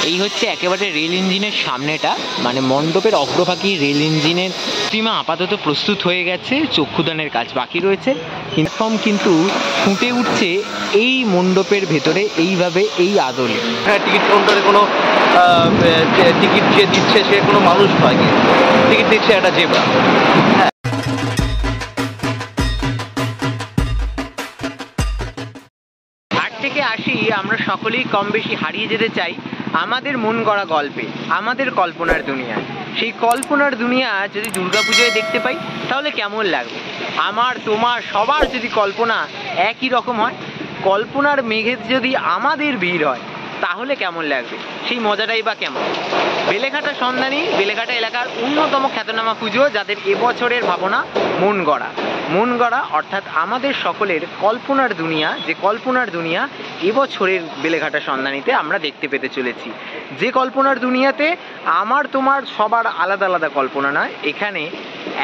এই হচ্ছে একেবারে রেল ইঞ্জিনের সামনেটা, মানে মণ্ডপের অগ্রভাগী রেল ইঞ্জিনের প্রতিমা আপাতত প্রস্তুত হয়ে গেছে, চক্ষুদানের কাজ বাকি রয়েছে। প্ল্যাটফর্ম কিন্তু ফুটে উঠছে এই মণ্ডপের ভেতরে এইভাবে, এই আদলে। হ্যাঁ, টিকিট কাউন্টারে কোনো টিকিট যে দিচ্ছে সে কোনো মানুষ নয়, টিকিট দিচ্ছে একটা জেব্রা। হ্যাঁ, থেকে আসি আমরা সকলেই কম বেশি হারিয়ে যেতে চাই আমাদের মন গড়া গল্পে, আমাদের কল্পনার দুনিয়ায়। সেই কল্পনার দুনিয়া যদি দুর্গাপুজোয় দেখতে পাই তাহলে কেমন লাগবে? আমার তোমার সবার যদি কল্পনা একই রকম হয়, কল্পনার মেঘের যদি আমাদের ভিড় হয় তাহলে কেমন লাগবে? সেই মজাটাই বা কেমন? বেলেঘাটা সন্ধানী বেলেঘাটা এলাকার অন্যতম খ্যাতনামা পুজো, যাদের এবছরের ভাবনা মন গড়া অর্থাৎ আমাদের সকলের কল্পনার দুনিয়া, যে কল্পনার দুনিয়া এবছরের বেলেঘাটা সন্ধানীতে আমরা দেখতে পেতে চলেছি। যে কল্পনার দুনিয়াতে আমার তোমার সবার আলাদা আলাদা কল্পনা নয়, এখানে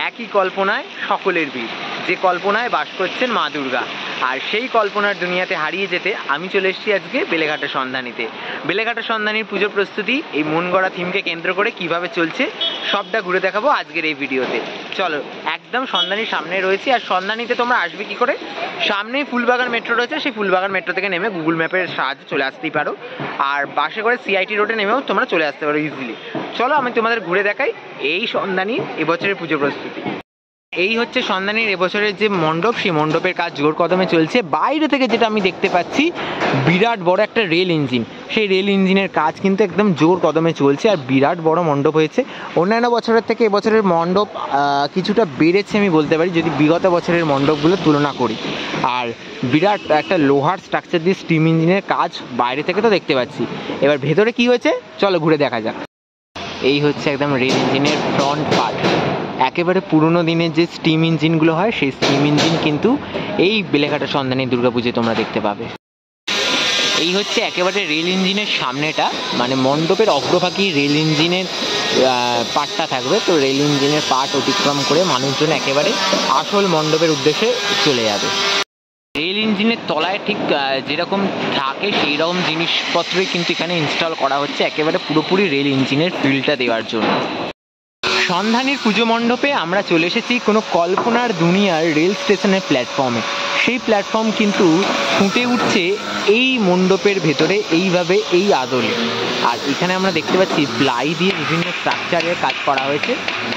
একই কল্পনায় সকলের ভিড়, যে কল্পনায় বাস করছেন মা দুর্গা। আর সেই কল্পনার দুনিয়াতে হারিয়ে যেতে আমি চলে এসেছি আজকে বেলেঘাটা সন্ধানীতে। বেলেঘাটা সন্ধানীর পুজোর প্রস্তুতি এই মন গড়া থিমকে কেন্দ্র করে কিভাবে চলছে সবটা ঘুরে দেখাবো আজকের এই ভিডিওতে। চলো, একদম সন্ধানীর সামনে রয়েছি। আর সন্ধানীতে তোমরা আসবে কি করে? সামনেই ফুলবাগান মেট্রো রয়েছে, সেই ফুলবাগান মেট্রো থেকে নেমে গুগল ম্যাপের সাহায্যে চলে আসতেই পারো। আর বাসে করে সিআইটি রোডে নেমেও তোমরা চলে আসতে পারো ইজিলি। চলো আমি তোমাদের ঘুরে দেখাই এই সন্ধানীর এবছরের পুজো প্রস্তুতি। এই হচ্ছে সন্ধানীর এবছরের যে মণ্ডপ, সেই মণ্ডপের কাজ জোর কদমে চলছে। বাইরে থেকে যেটা আমি দেখতে পাচ্ছি বিরাট বড় একটা রেল ইঞ্জিন, সেই রেল ইঞ্জিনের কাজ কিন্তু একদম জোর কদমে চলছে। আর বিরাট বড় মণ্ডপ হয়েছে। অন্যান্য বছরের থেকে এবছরের মণ্ডপ কিছুটা বেড়েছে আমি বলতে পারি, যদি বিগত বছরের মণ্ডপগুলো তুলনা করি। আর বিরাট একটা লোহার স্ট্রাকচার দিয়ে স্টিম ইঞ্জিনের কাজ বাইরে থেকে তো দেখতে পাচ্ছি। এবার ভেতরে কি হয়েছে চলো ঘুরে দেখা যাক। এই হচ্ছে একদম রেল ইঞ্জিনের ফ্রন্ট পার্ট। একেবারে পুরনো দিনের যে স্টিম ইঞ্জিনগুলো হয়, সেই স্টিম ইঞ্জিন কিন্তু এই বেলেঘাটা সন্ধানী দুর্গাপুজোয় তোমরা দেখতে পাবে। এই হচ্ছে একেবারে রেল ইঞ্জিনের সামনেটা, মানে মণ্ডপের অগ্রভাগী রেল ইঞ্জিনের পার্টটা থাকবে। তো রেল ইঞ্জিনের পার্ট অতিক্রম করে মানুষজন একেবারে আসল মণ্ডপের উদ্দেশ্যে চলে যাবে। রেল ইঞ্জিনের তলায় ঠিক যেরকম থাকে সেই রকম জিনিসপত্রই কিন্তু এখানে ইনস্টল করা হচ্ছে, একেবারে পুরোপুরি রেল ইঞ্জিনের ফিলটা দেওয়ার জন্য। সন্ধানীর পুজো মণ্ডপে আমরা চলে এসেছি কোনো কল্পনার দুনিয়ার রেল স্টেশনের প্ল্যাটফর্মে। সেই প্ল্যাটফর্ম কিন্তু ফুটে উঠছে এই মণ্ডপের ভেতরে এইভাবে, এই আদলে। আর এখানে আমরা দেখতে পাচ্ছি প্লাই দিয়ে বিভিন্ন স্ট্রাকচারের কাজ করা হয়েছে।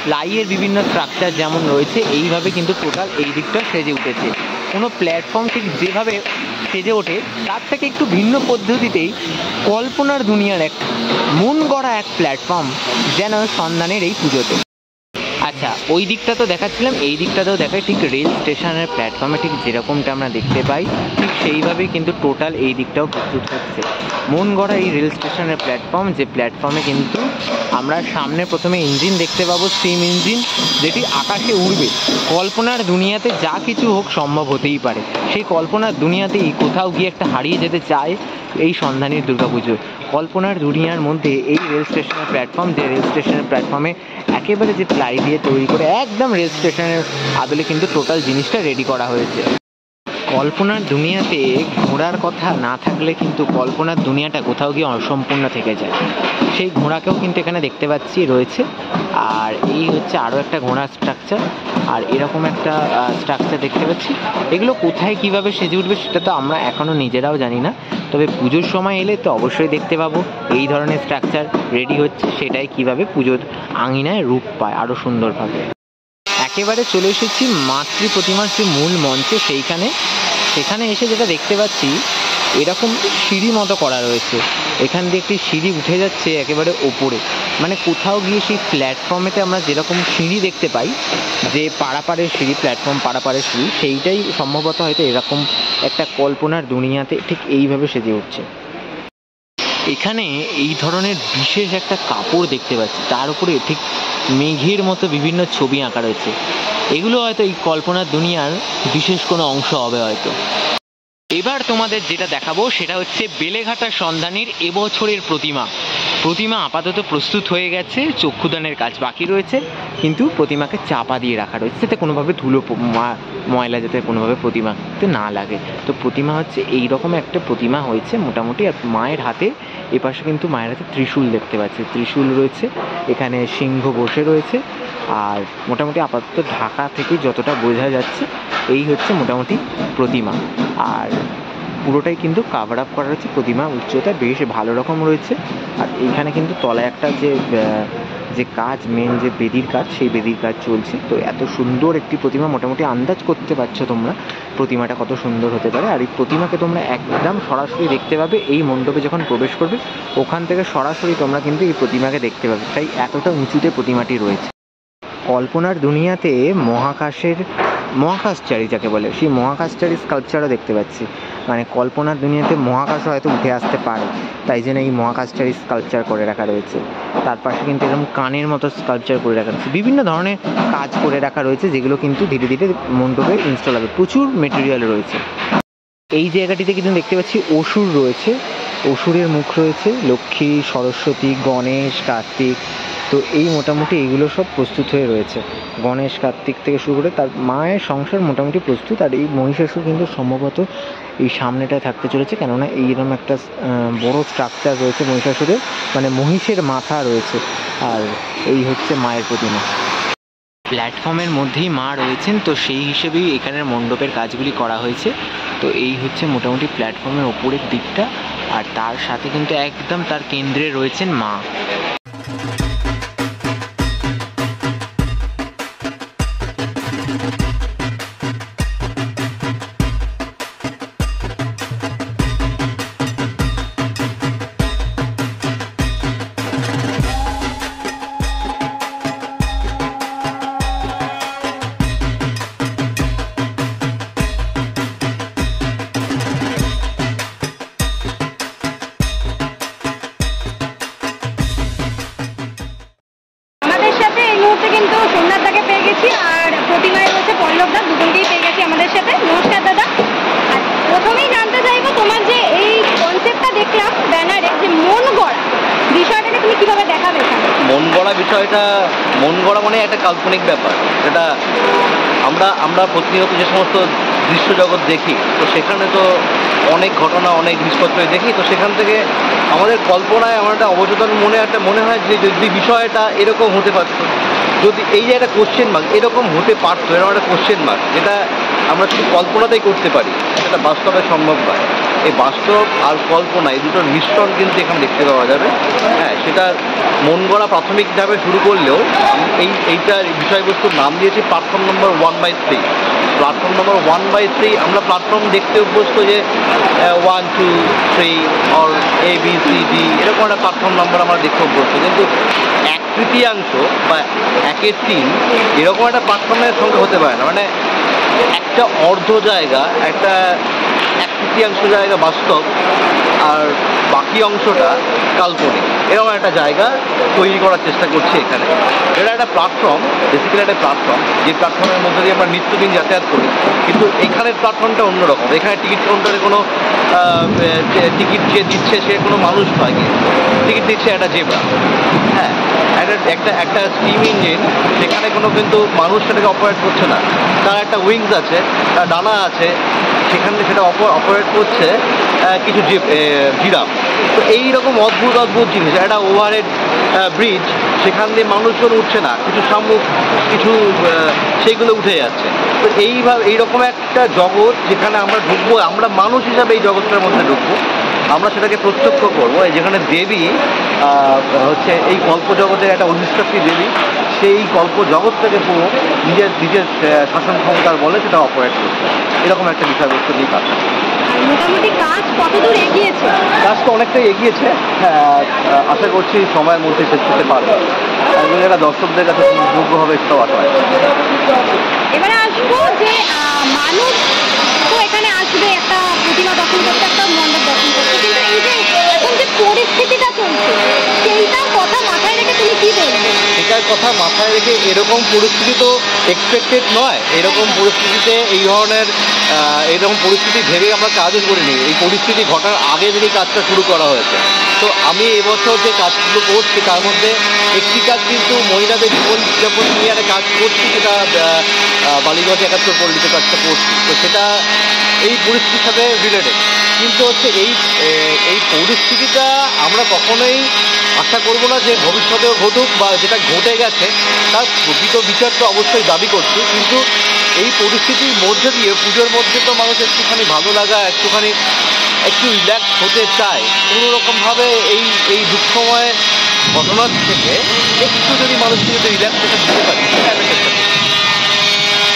প্লাইয়ের বিভিন্ন স্ট্রাকচার যেমন রয়েছে, এইভাবে কিন্তু টোটাল এই দিকটা সেজে উঠেছে। কোনো প্ল্যাটফর্ম ঠিক যেভাবে সেজে ওঠে তার থেকে একটু ভিন্ন পদ্ধতিতেই কল্পনার দুনিয়ার এক মন গড়া এক প্ল্যাটফর্ম যেন সন্ধানের এই পুজোতে। আচ্ছা, ওই দিকটা তো দেখাচ্ছিলাম, এই দিকটাতেও দেখায় ঠিক রেল স্টেশনের প্ল্যাটফর্মে ঠিক যেরকমটা আমরা দেখতে পাই, ঠিক সেইভাবেই কিন্তু টোটাল এই দিকটাও প্রস্তুত হচ্ছে। মন গড়া এই রেল স্টেশনের প্ল্যাটফর্ম, যে প্ল্যাটফর্মে কিন্তু আমরা সামনে প্রথমে ইঞ্জিন দেখতে পাবো, স্টিম ইঞ্জিন, যেটি আকাশে উড়বে। কল্পনার দুনিয়াতে যা কিছু হোক সম্ভব হতেই পারে, সেই কল্পনার দুনিয়াতেই কোথাও গিয়ে একটা হারিয়ে যেতে চায় এই সন্ধানীর দুর্গাপুজো। কল্পনার দুনিয়ার মধ্যে এই রেল স্টেশনের প্ল্যাটফর্ম, যে রেল স্টেশনের প্ল্যাটফর্মে একেবারে যে প্লাই দিয়ে তৈরি করে একদম রেল স্টেশনের আদলে কিন্তু টোটাল জিনিসটা রেডি করা হয়েছে। কল্পনার দুনিয়াতে ঘোড়ার কথা না থাকলে কিন্তু কল্পনার দুনিয়াটা কোথাও গিয়ে অসম্পূর্ণ থেকে যায়। সেই ঘোড়াকেও কিন্তু এখানে দেখতে পাচ্ছি রয়েছে। আর এই হচ্ছে আরও একটা ঘোড়ার স্ট্রাকচার, আর এরকম একটা স্ট্রাকচার দেখতে পাচ্ছি। এগুলো কোথায় কিভাবে সেজে উঠবে সেটা তো আমরা এখনও নিজেরাও জানি না, তবে পুজোর সময় এলে তো অবশ্যই দেখতে পাবো এই ধরনের স্ট্রাকচার রেডি হচ্ছে, সেটাই কিভাবে পুজোর আঙিনায় রূপ পায় আরও সুন্দরভাবে। একেবারে চলে এসেছি মাতৃ প্রতিমার যে মূল মঞ্চে, সেখানে এসে যেটা দেখতে পাচ্ছি এরকম সিঁড়ি মতো করা রয়েছে। এখান দিয়ে একটি সিঁড়ি উঠে যাচ্ছে একেবারে ওপরে, মানে কোথাও গিয়ে সেই প্ল্যাটফর্মেতে আমরা যেরকম সিঁড়ি দেখতে পাই, যে পারাপারের সিঁড়ি, প্ল্যাটফর্ম পারাপারের সিঁড়ি, সেইটাই সম্ভবত হয়তো এরকম একটা কল্পনার দুনিয়াতে ঠিক এইভাবে সেজে উঠছে। এখানে এই ধরনের বিশেষ একটা কাপড় দেখতে পাচ্ছি, তার উপরে ঠিক মেঘের মতো বিভিন্ন ছবি আঁকা রয়েছে। এগুলো হয়তো এই কল্পনার দুনিয়ার বিশেষ কোনো অংশ হবে হয়তো। এবার তোমাদের যেটা দেখাবো সেটা হচ্ছে বেলেঘাটা সন্ধানীর এবছরের প্রতিমা। প্রতিমা আপাতত প্রস্তুত হয়ে গেছে, চক্ষুদানের কাজ বাকি রয়েছে, কিন্তু প্রতিমাকে চাপা দিয়ে রাখা রয়েছে যাতে কোনোভাবে ধুলো ময়লা যাতে কোনোভাবে প্রতিমাতে না লাগে। তো প্রতিমা হচ্ছে এই রকম একটা প্রতিমা হয়েছে মোটামুটি। আর মায়ের হাতে এপাশে কিন্তু মায়ের হাতে ত্রিশূল দেখতে পাচ্ছি, ত্রিশূল রয়েছে, এখানে সিংহ বসে রয়েছে। আর মোটামুটি আপাতত ঢাকা থেকে যতটা বোঝা যাচ্ছে এই হচ্ছে মোটামুটি প্রতিমা। আর পুরোটাই কিন্তু কাভার আপ করা রয়েছে, প্রতিমা উচ্চতা বেশ ভালো রকম রয়েছে। আর এইখানে কিন্তু তলায় একটা যে কাজ, মেন যে বেদির কাজ, সেই বেদির কাজ চলছে। তো এত সুন্দর একটি প্রতিমা, মোটামুটি আন্দাজ করতে পারছো তোমরা প্রতিমাটা কত সুন্দর হতে পারে। আর এই প্রতিমাকে তোমরা একদম সরাসরি দেখতে পাবে এই মণ্ডপে যখন প্রবেশ করবে, ওখান থেকে সরাসরি তোমরা কিন্তু এই প্রতিমাকে দেখতে পাবে, তাই এতটা উঁচুতে প্রতিমাটি রয়েছে। কল্পনার দুনিয়াতে মহাকাশচারী যাকে বলে, সেই মহাকাশচারী স্কাল্পচারও দেখতে পাচ্ছি। মানে কল্পনার দুনিয়াতে মহাকাশও হয়তো উঠে আসতে পারে, তাই জন্য এই মহাকাশচারী স্কাল্পচার করে রাখা রয়েছে। তার পাশে কিন্তু এরকম কানের মতো স্কাল্পচার করে রাখা রয়েছে, বিভিন্ন ধরনের কাজ করে রাখা রয়েছে, যেগুলো কিন্তু ধীরে ধীরে মণ্ডপে ইনস্টল হবে। প্রচুর মেটেরিয়াল রয়েছে। এই জায়গাটিতে কিন্তু দেখতে পাচ্ছি অসুর রয়েছে, অসুরের মুখ রয়েছে, লক্ষ্মী, সরস্বতী, গণেশ, কার্তিক। তো এই মোটামুটি এইগুলো সব প্রস্তুত হয়ে রয়েছে, গণেশ, কার্তিক থেকে শুরু করে তার মায়ের সংসার মোটামুটি প্রস্তুত। আর এই মহিষাসুর কিন্তু সম্ভবত এই সামনেটায় থাকতে চলেছে, কেননা এইরকম একটা বড় স্ট্রাকচার রয়েছে মহিষাসুরের, মানে মহিষের মাথা রয়েছে। আর এই হচ্ছে মায়ের প্রতিমা। প্ল্যাটফর্মের মধ্যেই মা রয়েছেন, তো সেই হিসেবেই এখানের মণ্ডপের কাজগুলি করা হয়েছে। তো এই হচ্ছে মোটামুটি প্ল্যাটফর্মের ওপরের দিকটা। আর তার সাথে কিন্তু একদম তার কেন্দ্রে রয়েছেন মা। মন গড়া মানে একটা কাল্পনিক ব্যাপার, যেটা আমরা প্রতিনিয়ত যে সমস্ত দৃশ্য জগৎ দেখি, তো সেখানে তো অনেক ঘটনা, অনেক জিনিসপত্র দেখি। তো সেখান থেকে আমাদের কল্পনায় আমার একটা অবচেতন মনে হয় যে যদি বিষয়টা এরকম হতে পারতো, যদি এই যে একটা কোশ্চেন মার্ক এরকম হতে পারতো, এরকম একটা কোশ্চেন মার্ক যেটা আমরা শুধু কল্পনাতেই করতে পারি, সেটা বাস্তবে সম্ভব নয়। এই বাস্তব আর কল্পনা এই দুটোর মিশ্রণ কিন্তু এখানে দেখতে পাওয়া যাবে। হ্যাঁ, সেটা মন গড়া প্রাথমিকভাবে শুরু করলেও এইটার বিষয়বস্তুর নাম দিয়েছি প্ল্যাটফর্ম নম্বর 1/3। প্ল্যাটফর্ম নম্বর 1/3 আমরা প্ল্যাটফর্ম দেখতে অভ্যস্ত যে 1, 2, 3 অর ABCD এরকম একটা প্ল্যাটফর্ম নাম্বার আমরা দেখতে অভ্যস্ত, কিন্তু 1/3 বা 1/3 এরকম একটা প্ল্যাটফর্মের সঙ্গে হতে পারে না। মানে একটা অর্ধ জায়গা, একটা 1/3 জায়গা বাস্তব আর বাকি অংশটা কাল্পনিক, এরকম একটা জায়গা তৈরি করার চেষ্টা করছি এখানে। এটা একটা প্ল্যাটফর্ম, বেসিক্যালি একটা প্ল্যাটফর্ম, যে প্ল্যাটফর্মের মধ্যে দিয়ে আমরা নিত্যদিন যাতায়াত করি, কিন্তু এখানের প্ল্যাটফর্মটা অন্যরকম। এখানে টিকিট কাউন্টারে কোনো টিকিট যে দিচ্ছে সে কোনো মানুষ নয়, টিকিট দিচ্ছে একটা জেব্রা। হ্যাঁ, একটা স্টিম ইঞ্জিন, সেখানে কোনো কিন্তু মানুষ সেটাকে অপারেট করছে না, তার একটা উইংস আছে, তার ডানা আছে, সেখানে সেটা অপারেট করছে কিছু জিরাফ। তো এইরকম অদ্ভুত জিনিস, একটা ওভারহেড ব্রিজ, সেখান দিয়ে মানুষজন উঠছে না, কিছু শামুক, কিছু সেইগুলো উঠে যাচ্ছে। তো এইরকম একটা জগৎ যেখানে আমরা ঢুকবো, আমরা মানুষ হিসাবে এই জগৎটার মধ্যে ঢুকবো, আমরা সেটাকে প্রত্যক্ষ করবো। যেখানে দেবী হচ্ছে এই কল্প জগতের একটা অধিষ্ঠাত্রী দেবী, সেই কল্প জগৎটাকে পুরো নিজের শাসন ক্ষমতার বলে সেটা অপারেট করছে, এরকম একটা বিষয়বস্তু নিয়ে কাজ। মোটামুটি কাজ কতদূর এগিয়েছে? কাজটা অনেকটাই এগিয়েছে, আশা করছি সময়ের মধ্যে শেষ করতে পারবে, এবং এটা দর্শকদের কাছে যোগ্য হবে সেটাও আশা আছে। এবারে আসবো যে মানুষ তো এখানে আসবে একটা প্রতিমা দর্শন করতে, একটা মণ্ডপ দর্শন করতে, কিন্তু এই যে এখন যে পরিস্থিতিটা চলছে সেইটার কথা মাথায় রেখে তুমি কি বলবে? এটার কথা মাথায় রেখে এরকম পরিস্থিতি তো এক্সপেক্টেড নয়। এরকম পরিস্থিতিতে এইরকম পরিস্থিতি ভেবে আমরা কাজও করিনি। এই পরিস্থিতি ঘটার আগে থেকে কাজটা শুরু করা হয়েছে। তো আমি এবছর যে কাজগুলো করছি তার মধ্যে একটি কাজ কিন্তু মহিলাদের জীবনযাপন নিয়ে একটা কাজ করছি, সেটা বালিগঞ্জ 71 পল্লীতে কাজটা করছি। তো সেটা এই পরিস্থিতির সাথে রিলেটেড, কিন্তু হচ্ছে এই পরিস্থিতিটা আমরা কখনোই আশা করব না যে ভবিষ্যতেও ঘটুক, বা যেটা ঘটে গেছে তার প্রকৃত বিচার তো অবশ্যই দাবি করছি। কিন্তু এই পরিস্থিতির মধ্যে দিয়ে পুজোর মধ্যে তো মানুষ একটুখানি ভালো লাগা, একটু রিল্যাক্স হতে চায়। কোনোরকমভাবে এই দুঃখময় ঘটনার থেকে একটু যদি মানুষকে যদি রিল্যাক্সেশন দিতে পারি, সেটা আমি চেষ্টা করি।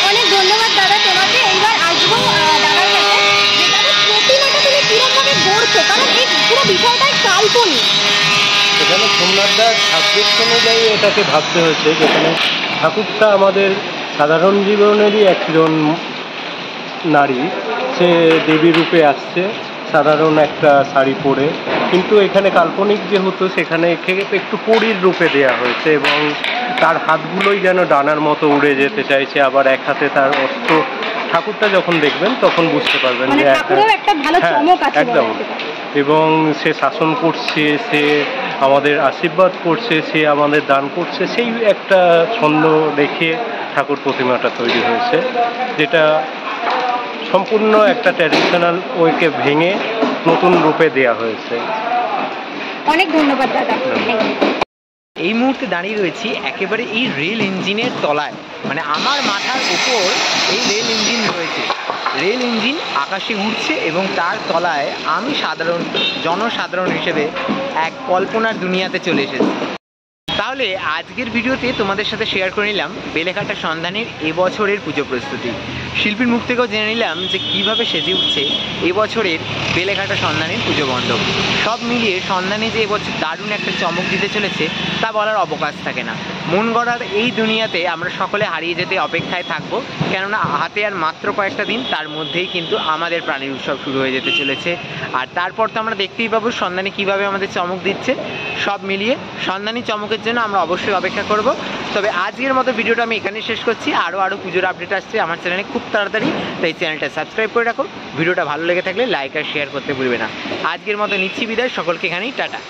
অনেক ধন্যবাদ দাদা তোমাকে। এইবার আসবো দাদার কাছে, যে দাদা প্রতিমাটা তুমি কিরকমভাবে গড়ছো, কারণ এই পুরো বিষয়টাই কাল্পনিক। সেখানে সোমনাথদার সাবজেক্ট অনুযায়ী এটাকে ভাবতে হয়েছে, যেখানে ঠাকুরটা আমাদের সাধারণ জীবনেরই একজন নারী, সে দেবী রূপে আসছে সাধারণ একটা শাড়ি পরে, কিন্তু এখানে কাল্পনিক যেহেতু সেখানে একটু পরীর রূপে দেয়া হয়েছে, এবং তার হাতগুলোই যেন ডানার মতো উড়ে যেতে চাইছে, আবার এক হাতে তার অস্ত্র। ঠাকুরটা যখন দেখবেন তখন বুঝতে পারবেন মানে যে ঠাকুরের একটা ভালো চমক আছে একদম। বলা যেতে পারে। এবং সে শাসন করছে, সে আমাদের আশীর্বাদ করছে, সে আমাদের দান করছে, সেই একটা ছন্দ রেখে ঠাকুর প্রতিমাটা তৈরি হয়েছে, যেটা সম্পূর্ণ একটা ট্র্যাডিশনাল ওয়েকে ভেঙে নতুন রূপে দেয়া হয়েছে। অনেক ধন্যবাদ দাদা। এই মুহূর্তে দাঁড়িয়ে রয়েছি একেবারে এই রেল ইঞ্জিনের তলায়, মানে আমার মাথার উপর এই রেল ইঞ্জিন রয়েছে। রেল ইঞ্জিন আকাশে উঠছে এবং তার তলায় আমি জনসাধারণ হিসেবে এক কল্পনার দুনিয়াতে চলে এসেছি। তাহলে আজকের ভিডিওতে তোমাদের সাথে শেয়ার করে নিলাম বেলেঘাটা সন্ধানের এবছরের পুজো প্রস্তুতি। শিল্পীর মুখ থেকেও জেনে নিলাম যে কীভাবে সেজে উঠছে এবছরের বেলেঘাটা সন্ধানের পুজো মণ্ডপ। সব মিলিয়ে সন্ধানে যে এবছর দারুণ একটা চমক দিতে চলেছে তা বলার অবকাশ থাকে না। মন গড়ার এই দুনিয়াতে আমরা সকলে হারিয়ে যেতে অপেক্ষায় থাকবো, কেননা হাতে আর মাত্র কয়েকটা দিন, তার মধ্যেই কিন্তু আমাদের প্রাণীর উৎসব শুরু হয়ে যেতে চলেছে। আর তারপর তো আমরা দেখতেই পাবো সন্ধানে কীভাবে আমাদের চমক দিচ্ছে। সব মিলিয়ে সন্ধানী চমকের জন্য আমরা অবশ্যই অপেক্ষা করব। তবে আজকের মতো ভিডিওটা আমি এখানেই শেষ করছি। আরও পুজোর আপডেট আসছে আমার চ্যানেলে খুব তাড়াতাড়ি, তাই চ্যানেলটা সাবস্ক্রাইব করে রাখো। ভিডিওটা ভালো লেগে থাকলে লাইক আর শেয়ার করতে ভুলবে না। আজকের মতো নিচ্ছি বিদায়, সকলকে এখানেই টাটা।